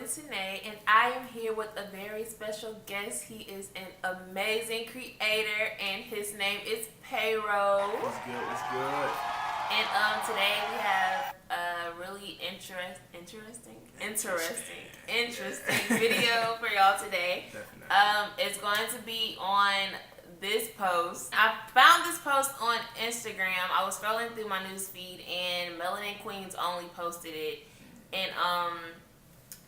Tanae, and I am here with a very special guest. He is an amazing creator, and his name is Paro. What's good? What's good? And today we have a really interesting video for y'all today. Definitely. It's going to be on this post. I found this post on Instagram. I was scrolling through my news feed, and Melanin Queens only posted it. And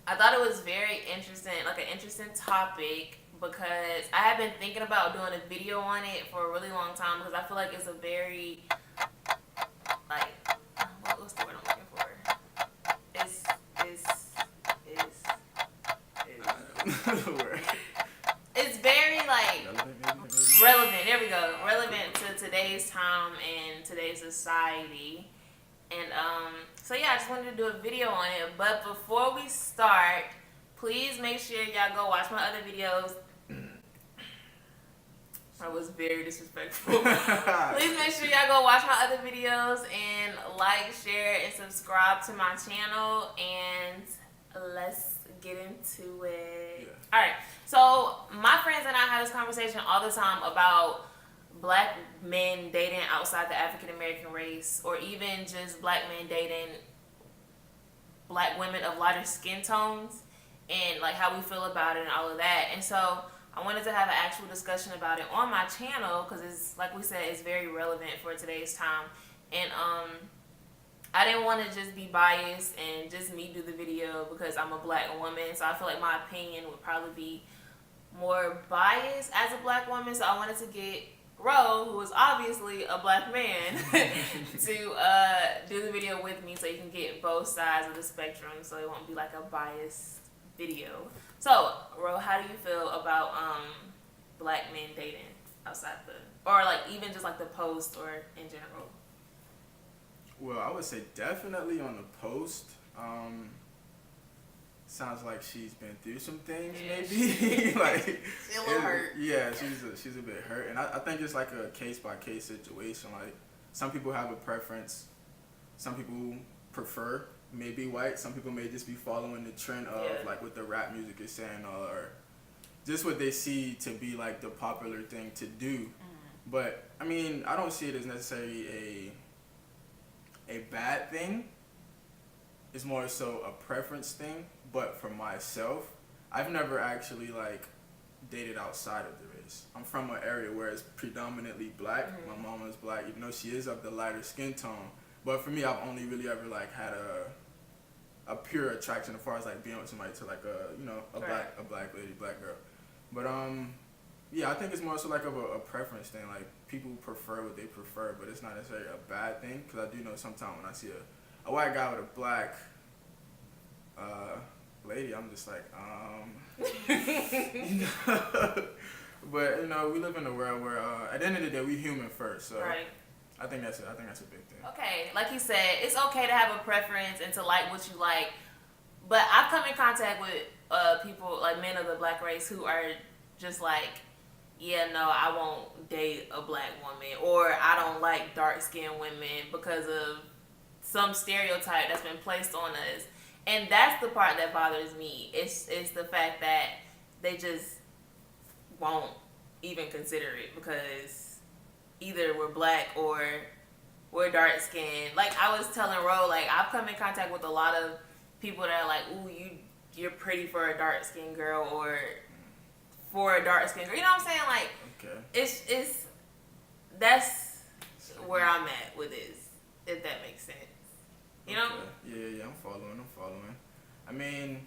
I thought it was very interesting, like an interesting topic, because I have been thinking about doing a video on it for a really long time, because I feel like it's a very, like, what's the word I'm looking for? It's very, like, relevant. There we go. Relevant to today's time and today's society. And so yeah, I just wanted to do a video on it. But before we start, please make sure y'all go watch my other videos. I was very disrespectful. Please make sure y'all go watch my other videos and like, share, and subscribe to my channel. And let's get into it. Yeah. Alright, so my friends and I have this conversation all the time about black men dating outside the African American race, or even just black men dating black women of lighter skin tones, and like how we feel about it and all of that. And so I wanted to have an actual discussion about it on my channel, because it's, like we said, it's very relevant for today's time. And I didn't want to just be biased and just me do the video because I'm a black woman, so I feel like my opinion would probably be more biased as a black woman. So I wanted to get Ro, who is obviously a black man, to do the video with me, so you can get both sides of the spectrum, so it won't be like a biased video. So, Ro, how do you feel about black men dating outside or like even just like the post or in general? Well, I would say definitely on the post. Sounds like she's been through some things, maybe. Like, she's a little hurt. Yeah, she's a bit hurt, and I think it's like a case by case situation. Like, some people have a preference, some people prefer maybe white, some people may just be following the trend of like what the rap music is saying, or just what they see to be like the popular thing to do. But I mean, I don't see it as necessarily a bad thing. It's more so a preference thing. But for myself, I've never actually like dated outside of the race. I'm from an area where it's predominantly black. My mom is black, even though she is of the lighter skin tone. But for me, I've only really ever like had a pure attraction as far as like being with somebody to like a black lady, black girl. But yeah, I think it's more so like of a preference thing. Like, people prefer what they prefer, but it's not necessarily a bad thing, because I do know sometimes when I see a white guy with a black lady, I'm just like, but we live in a world where at the end of the day, we human first, so right. I think that's a big thing. Okay, like you said, it's okay to have a preference and to like what you like, but I've come in contact with people, like men of the black race, who are just like, yeah, no, I won't date a black woman, or I don't like dark-skinned women because of some stereotype that's been placed on us. And that's the part that bothers me. It's the fact that they just won't even consider it, because either we're black or we're dark skinned. Like, I was telling Ro, like, I've come in contact with a lot of people that are like, ooh, you're pretty for a dark skinned girl, or for a dark skinned girl. You know what I'm saying? Like, okay. That's where I'm at with this, if that makes sense. You know? Okay. Yeah, I'm following. I mean,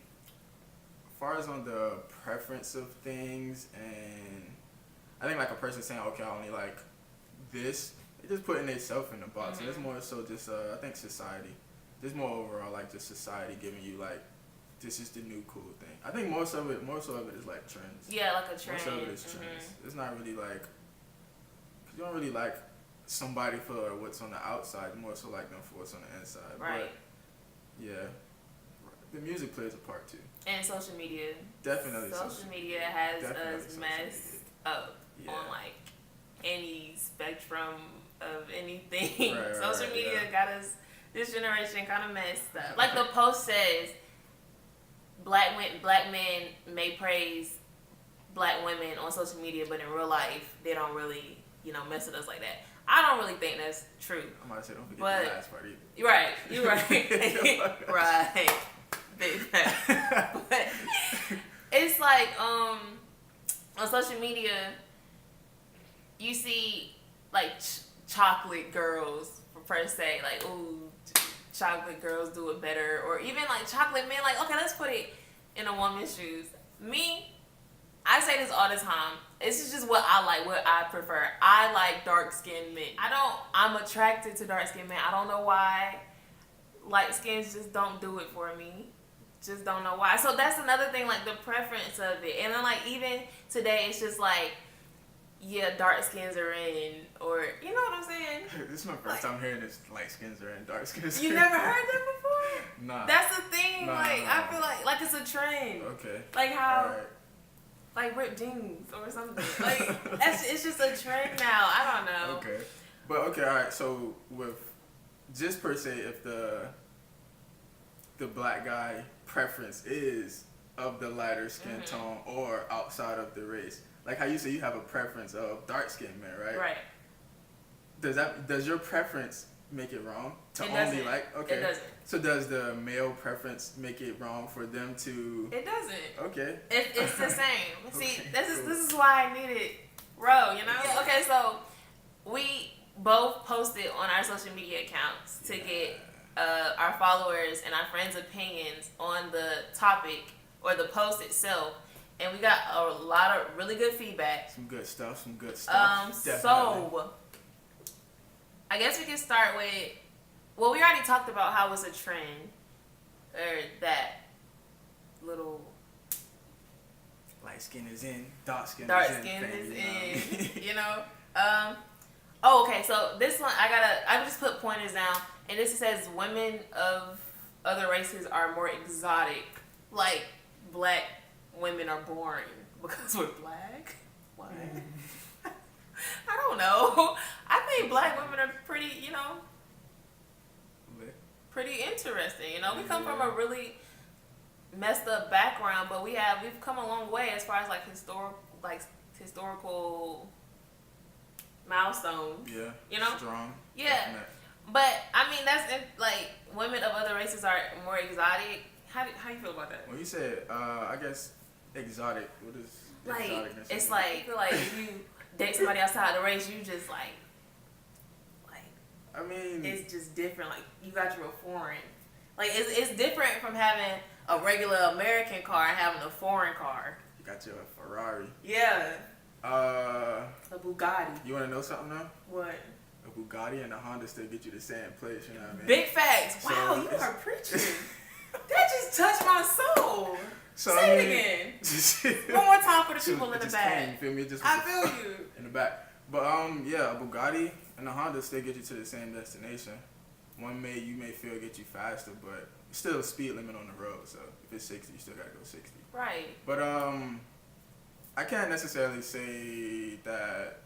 as far as on the preference of things, and I think like a person saying, okay, I only like this, they just putting themselves in the box. And it's more so just, I think society, just more overall, like just society giving you like, this is the new cool thing. I think most of it is like trends. Yeah, like a trend. Most of it is trends. It's not really like, cause you don't really like somebody for what's on the outside, more so like them for what's on the inside. Right. But yeah, the music plays a part too. And social media. Definitely. Social media has us messed up on like any spectrum of anything. Right, social media got us, this generation, kind of messed up. Like the post says, black men may praise black women on social media, but in real life they don't really, mess with us like that. I don't really think that's true. I'm about to say, don't forget the last part either. You're right. Right. Big fact. But it's like, on social media, you see, like, chocolate girls, per se, like, ooh, chocolate girls do it better, or even, like, chocolate men, like, okay, let's put it in a woman's shoes. Me, I say this all the time. This is just what I like, what I prefer. I like dark-skinned men. I'm attracted to dark-skinned men. I don't know why. Light skins just don't do it for me. Just don't know why. So that's another thing, like the preference of it. And then, like, even today, it's just like, yeah, dark skins are in, or, you know what I'm saying? This is my first time hearing this, light skins are in, dark skins. You never heard that before? Nah. That's the thing. I feel like it's a trend. Okay. Like how, like ripped jeans or something. Like, it's just a trend now. I don't know. Okay. But, okay, all right. So, with just per se, if the black guy preference is of the lighter skin tone or outside of the race, like how you say you have a preference of dark skinned men, right? Right. Does your preference make it wrong to it only doesn't. like? Okay. It doesn't. So does the male preference make it wrong for them to? It doesn't. Okay. It's the same. See, Okay, this is why I needed Ro. Yeah, okay, so we both posted on our social media accounts to get our followers and our friends' opinions on the topic or the post itself, and we got a lot of really good feedback. Some good stuff. Definitely. So I guess we can start with, well, we already talked about how it's a trend, or that little light skin is in, dark skin is in, Oh, okay. So this one, I just put pointers down, and this says women of other races are more exotic. Like, black women are boring because we're black. What? I don't know. I think black women are pretty, pretty interesting. We come from a really messed up background, but we've come a long way as far as like historical milestone. Yeah. Strong. Yeah. Definite. But I mean, like, women of other races are more exotic. How you feel about that? When you said, I guess exotic. What is exoticness? It's like, I feel like if you date somebody outside the race, you just like. I mean, it's just different. Like, you got your foreign. Like, it's different from having a regular American car and having a foreign car. You got your Ferrari. Yeah. A Bugatti. You want to know something now? What? A Bugatti and a Honda still get you the same place, you know what I mean? Big facts. Wow, you are preaching. That just touched my soul. Say it again. One more time for the people in the back. You feel me? I feel you. In the back. But yeah, a Bugatti and a Honda still get you to the same destination. You may feel get you faster, but still a speed limit on the road. So if it's 60, you still gotta go 60. Right. But I can't necessarily say that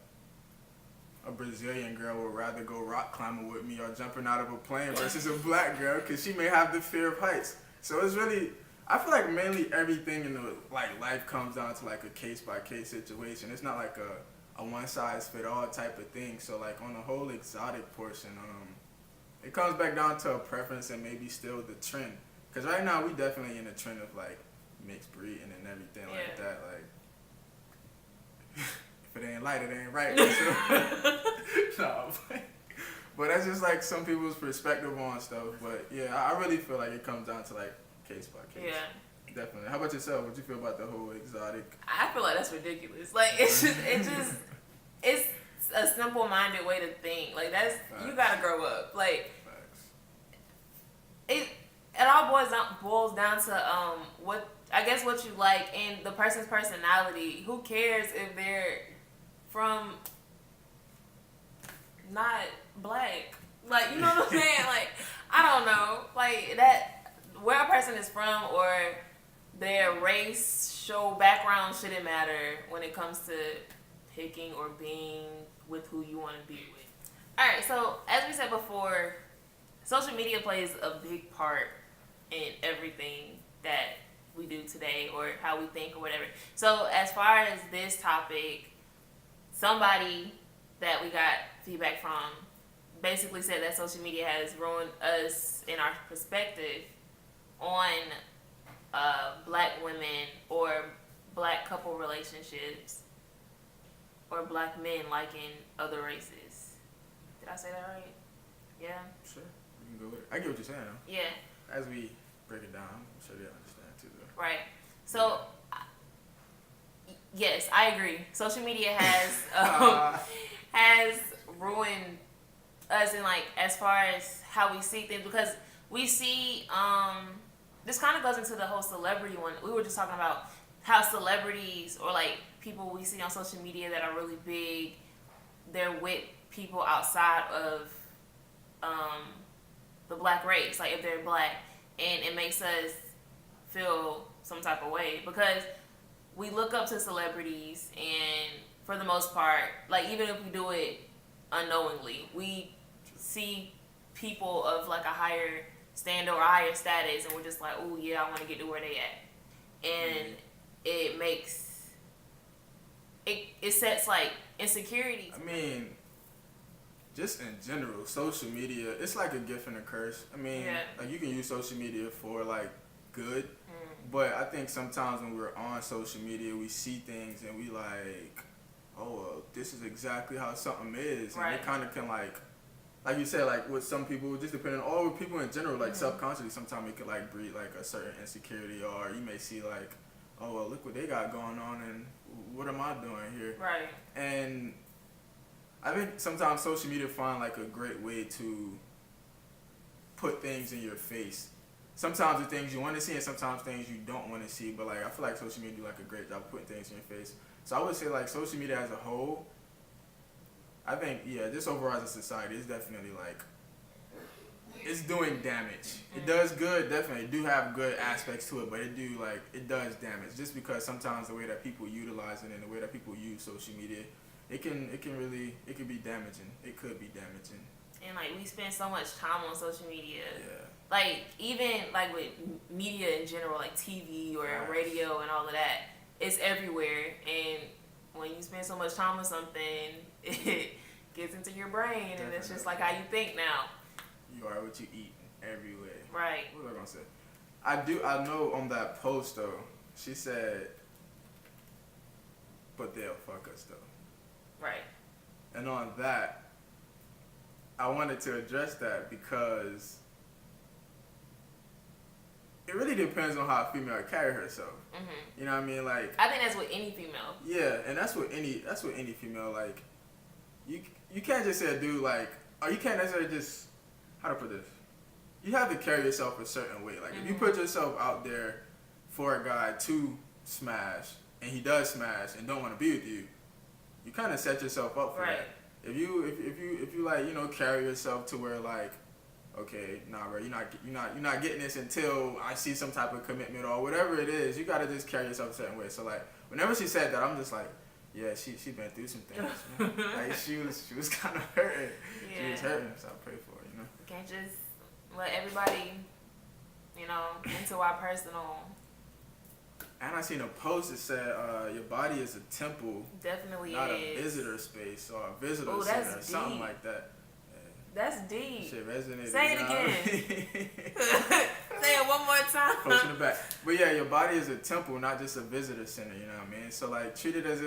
a Brazilian girl would rather go rock climbing with me or jumping out of a plane versus a black girl, because she may have the fear of heights. So it's really, I feel like mainly everything in the life comes down to like a case by case situation. It's not like a one size fit all type of thing. So like on the whole exotic portion, it comes back down to a preference and maybe still the trend. Because right now we definitely in a trend of like mixed breeding and everything like that. Like, if it ain't light, it ain't right. No, but that's just like some people's perspective on stuff. But yeah, I really feel like it comes down to like case by case. Yeah. Definitely. How about yourself? What you feel about the whole exotic? I feel like that's ridiculous. Like, it's a simple-minded way to think. Like, that's facts. You gotta grow up. Like, facts. It all boils down to what you like and the person's personality. Who cares if they're from not black? Like, you know what I'm saying? Like, I don't know. Like, that, where a person is from or their race, background shouldn't matter when it comes to picking or being with who you want to be with. Alright, so as we said before, social media plays a big part in everything that we do today or how we think or whatever. So as far as this topic, somebody that we got feedback from basically said that social media has ruined us in our perspective on black women or black couple relationships or black men liking other races. Did I say that right? Yeah. Sure, we can go with it. I get what you're saying, though. Yeah. As we break it down, I'm sure they understand too, though. Right. So, yes, I agree. Social media has ruined us in like as far as how we see things, because we see this kind of goes into the whole celebrity one. We were just talking about how celebrities or like people we see on social media that are really big, they're with people outside of the black race, like if they're black, and it makes us feel some type of way because we look up to celebrities, and for the most part, like even if we do it unknowingly, we see people of like a higher standard or higher status, and we're just like, oh yeah, I want to get to where they at, and it makes it sets like insecurities. I mean, just in general, social media, it's like a gift and a curse. I mean, like you can use social media for like good, but I think sometimes when we're on social media, we see things and we like, oh, well, this is exactly how something is, and it kind of can like you said, like with some people, just depending on all people in general, like subconsciously, sometimes it could like breed like a certain insecurity, or you may see like, oh, well, look what they got going on, and what am I doing here? Right. And I think sometimes social media find like a great way to put things in your face. Sometimes the things you want to see and sometimes things you don't want to see. But like I feel like social media do like a great job of putting things in your face. So I would say like social media as a whole, I think just overall as a society, it's definitely like it's doing damage. It does good, definitely. It do have good aspects to it, but it does damage just because sometimes the way that people utilize it and the way that people use social media, it can be damaging. It could be damaging. And like we spend so much time on social media. Yeah. Like even like with media in general, like TV or radio and all of that, it's everywhere. And when you spend so much time on something, it gets into your brain, definitely. And it's just like how you think now. You are what you eat every way. Right. What was I gonna say? I know on that post though, she said, but they'll fuck us though. Right. And on that, I wanted to address that because it really depends on how a female carry herself. Mm-hmm. You know what I mean? Like I think that's with any female. Yeah, and that's with any female. Like you can't just say a dude like, or you can't necessarily just, how to put this? You have to carry yourself a certain way. Like if you put yourself out there for a guy to smash, and he does smash and don't want to be with you, you kind of set yourself up for that. If you like, you know, carry yourself to where like, okay, nah, bro, you're not getting this until I see some type of commitment or whatever it is. You gotta just carry yourself a certain way. So like, whenever she said that, I'm just like, yeah, she been through some things. You know? Like she was kind of hurting. Yeah. She was hurting, so I pray for her. You know. You can't just let everybody, you know, into our personal. And I seen a post that said, your body is a temple. Definitely not is. A visitor space or a visitor center or something like that. That's deep. Shit resonated. Say it again. Say it one more time. Coach in the back. But yeah, your body is a temple, not just a visitor center, you know what I mean? So like treat it as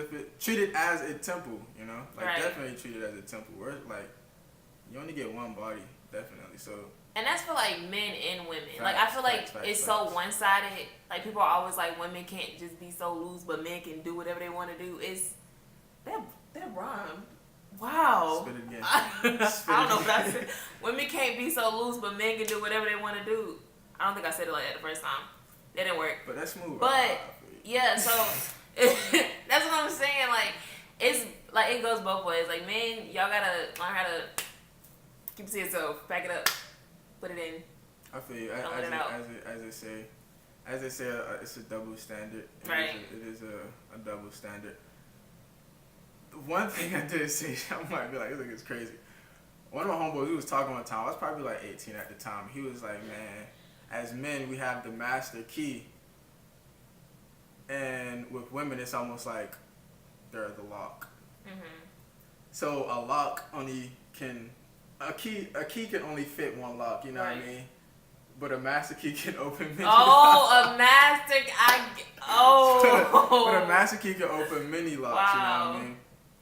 a temple, you know? Like definitely treat it as a temple. Where like you only get one body, definitely. So and that's for like men and women. Facts, like I feel like it's so one-sided. Like people are always like women can't just be so loose, but men can do whatever they want to do. It's that rhyme. Wow. Spit it again. I don't know what I said. Women can't be so loose, but men can do whatever they want to do. I don't think I said it like that the first time. That didn't work. But that's smooth. But yeah, so that's what I'm saying. Like it's like it goes both ways. Like men, y'all gotta learn how to keep it to yourself. Pack it up. Put it in. I feel you. As they say, it's a double standard. It is a double standard. One thing I did say, I might be like, this is crazy. One of my homeboys, we was talking one time. I was probably like 18 at the time. He was like, man, as men, we have the master key And with women, it's almost like they're the lock. Mm-hmm. So a lock only can a key can only fit one lock. You know what I mean? But a master key can open many locks. Oh, a master. But a master key can open many locks. Wow. You know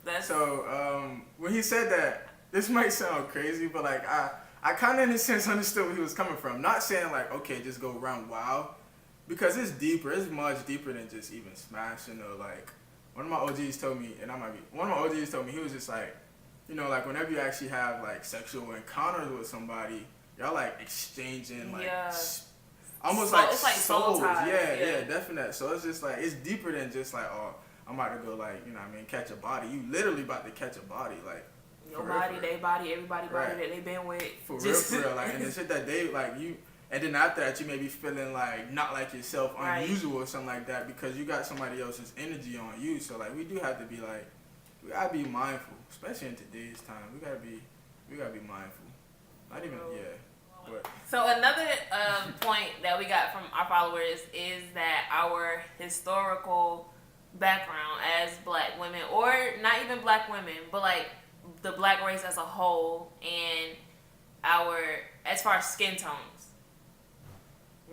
what I mean? So when he said that, this might sound crazy, but like I kind of in a sense understood where he was coming from. Not saying like, okay, just go run wild, because it's deeper. It's much deeper than just even smashing or like. One of my OGs told me, he was just like, you know, like whenever you actually have like sexual encounters with somebody, y'all like exchanging like almost like it's like souls. Yeah, definitely. So it's just like it's deeper than just like, oh, I'm about to go like, you know what I mean, catch a body. You literally about to catch a body, like your body, their body, everybody's body that they been with. For real. Like, and the shit that they like you. And then after that, you may be feeling like not like yourself, unusual or something like that, because you got somebody else's energy on you. So like, we do have to be like, we gotta be mindful, especially in today's time. We gotta be mindful. Not even But. So another point that we got from our followers is that our historical background as Black women, or not even Black women, but like the Black race as a whole, and as far as skin tones.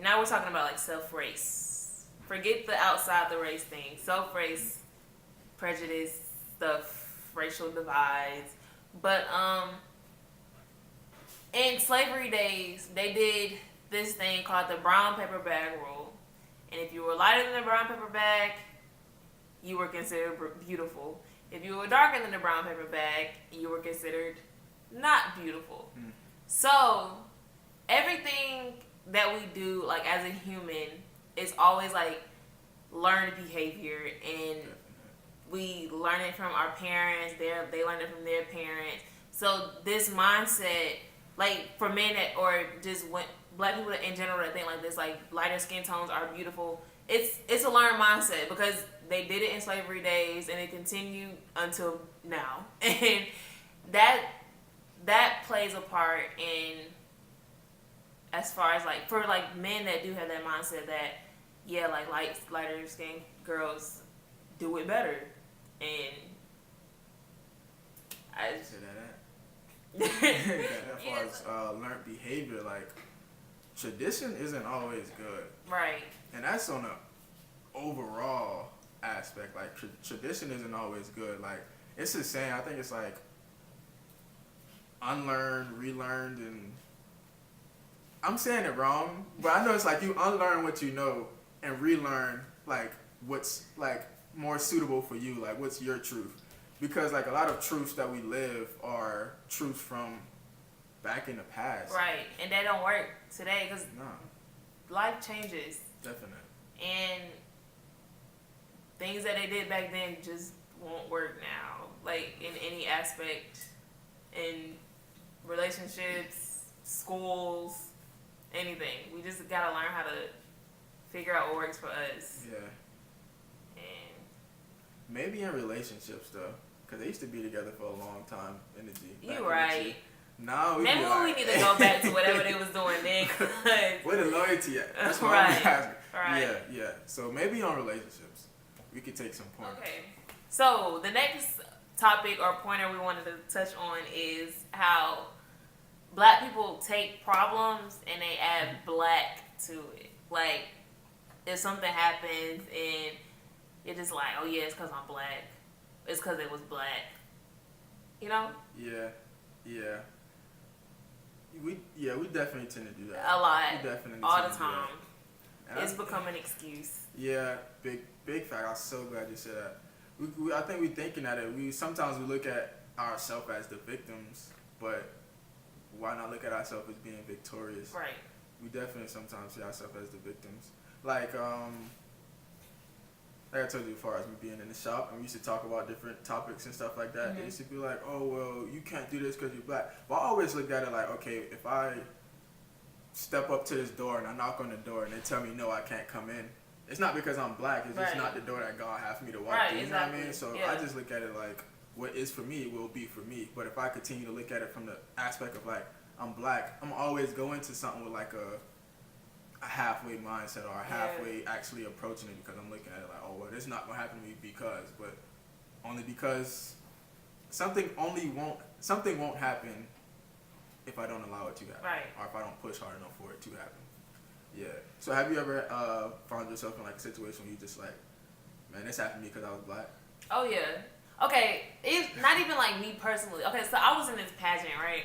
Now we're talking about like self-race. Forget the outside the race thing. Self-race, prejudice stuff, racial divides. But in slavery days, they did this thing called the brown paper bag rule. And if you were lighter than the brown paper bag, you were considered beautiful. If you were darker than the brown paper bag, you were considered not beautiful. So everything that we do, like as a human, is always like learned behavior, and we learn it from our parents. They learn it from their parents. So this mindset, like for men or just Black people in general that think like this, like lighter skin tones are beautiful. It's a learned mindset because they did it in slavery days and it continued until now, and that plays a part in. As far as like for like men that do have that mindset that like lighter skin girls do it better, and I just as far as learned behavior, like tradition isn't always good, right? And that's on a overall aspect. Like tradition isn't always good. Like it's the same. I think it's like unlearned, relearned, and I'm saying it wrong, but I know it's like you unlearn what you know and relearn like what's like more suitable for you, like what's your truth. Because like a lot of truths that we live are truths from back in the past. Right, and they don't work today because life changes. Definitely. And things that they did back then just won't work now, like in any aspect, in relationships, schools, anything. We just gotta learn how to figure out what works for us. Yeah. And maybe in relationships though, because they used to be together for a long time. You right. No, maybe we need to go back to whatever they was doing then. Where the loyalty at? That's what I'm asking. Right. Yeah. So maybe on relationships, we could take some points. Okay. So the next topic or pointer we wanted to touch on is how Black people take problems and they add Black to it. Like, if something happens and you're just like, oh yeah, it's because I'm Black. It's because it was Black. You know? Yeah. We definitely tend to do that. A lot. We definitely all the time. It's become become an excuse. Yeah, big fact. I'm so glad you said that. I think we're thinking at it. Sometimes we look at ourselves as the victims, but why not look at ourselves as being victorious? Right. We definitely sometimes see ourselves as the victims. Like I told you, as far as me being in the shop, and we used to talk about different topics and stuff like that. They used to be like, oh, well, you can't do this because you're Black. But I always looked at it like, okay, if I step up to this door and I knock on the door and they tell me, no, I can't come in, it's not because I'm Black. It's just not the door that God has for me to walk through. You know what I mean? So I just look at it like, what is for me will be for me. But if I continue to look at it from the aspect of like, I'm Black, I'm always going to something with like a halfway mindset or a halfway actually approaching it because I'm looking at it like, oh, well, it's not gonna happen to me but only because something won't happen if I don't allow it to happen, right? Or if I don't push hard enough for it to happen. Yeah. So have you ever found yourself in like a situation where you just like, man, this happened to me because I was black? Oh yeah. Okay, it's not even like me personally. Okay, so I was in this pageant, right?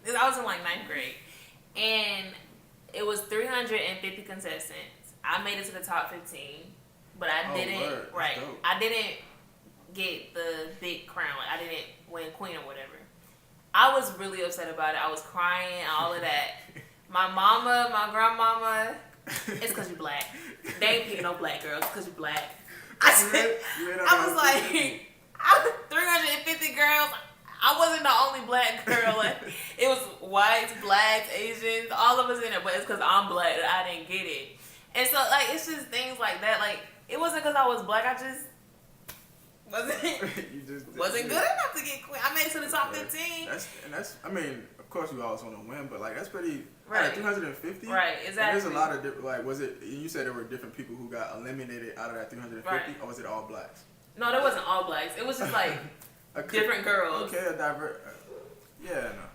I was in like 9th grade, and it was 350 contestants. I made it to the top 15, but I didn't. Word. Right, I didn't get the big crown. Like, I didn't win queen or whatever. I was really upset about it. I was crying, all of that. My mama, my grandmama, it's because you black. They ain't picking no black girls because you black. I was like, 350 girls. I wasn't the only black girl. Like, it was whites, blacks, Asians, all of us in it. But it's because I'm black that I didn't get it. And so, like, it's just things like that. Like, it wasn't because I was black. I just wasn't good enough to get queen. I made it to the top 15. That's. I mean, of course, we always want to win, but like that's pretty. Right. 350. Right. Exactly. And there's a lot of different. Like, was it? You said there were different people who got eliminated out of that 350, right. Or was it all blacks? No, there wasn't all blacks. It was just like different girls. Okay, a diverse. Yeah. No.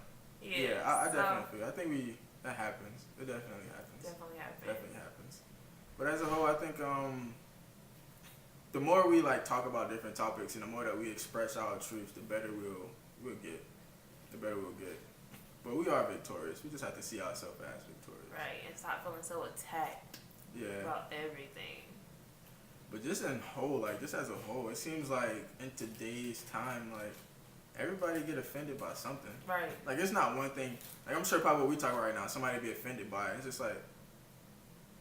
Yeah. I definitely feel. I think that happens. It definitely happens. Definitely happens. But as a whole, I think the more we like talk about different topics and the more that we express our truths, the better we'll get. The better we'll get. But we are victorious. We just have to see ourselves as victorious. Right, and stop feeling so attacked. Yeah. About everything. But just as a whole, it seems like in today's time, like everybody get offended by something. Right. Like it's not one thing. Like I'm sure probably what we talk about right now, somebody be offended by it. It's just like,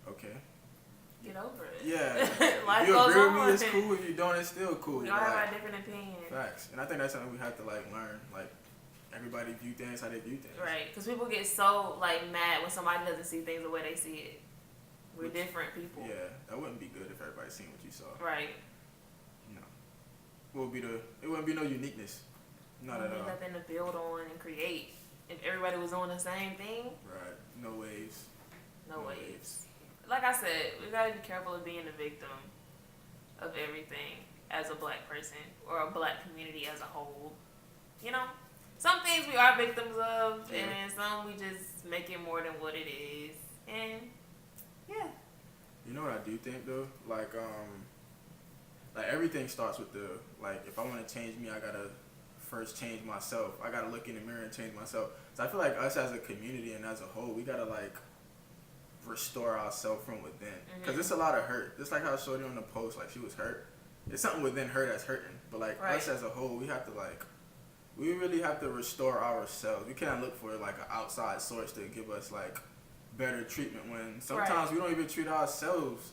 okay. Get over it. Yeah. Life if you goes agree with on. me, it's cool. If you don't, it's still cool. We all have our different opinions. Facts. And I think that's something we have to like learn. Like everybody view things how they view things. Right. Because people get so like mad when somebody doesn't see things the way they see it. We're different people. Yeah, that wouldn't be good if everybody seen what you saw. Right. No. It wouldn't be no uniqueness. Not at all. Nothing to build on and create. If everybody was doing the same thing. Right. No waves. No waves. Like I said, we gotta be careful of being a victim of everything as a black person or a black community as a whole. You know? Some things we are victims of, and then some we just make it more than what it is. And yeah. You know what I do think though? Like everything starts with if I want to change me, I gotta first change myself. I gotta look in the mirror and change myself. So I feel like us as a community and as a whole, we gotta like restore ourselves from within. Because it's a lot of hurt. Just like how Shorty on the post, like she was hurt. It's something within her that's hurting. But like us as a whole, we really have to restore ourselves. We can't look for like an outside source to give us like better treatment when sometimes we don't even treat ourselves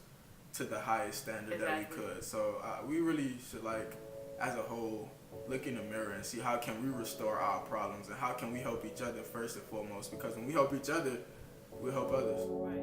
to the highest standard that we could. So we really should like, as a whole, look in the mirror and see how can we restore our problems and how can we help each other first and foremost. Because when we help each other, we help others. Right.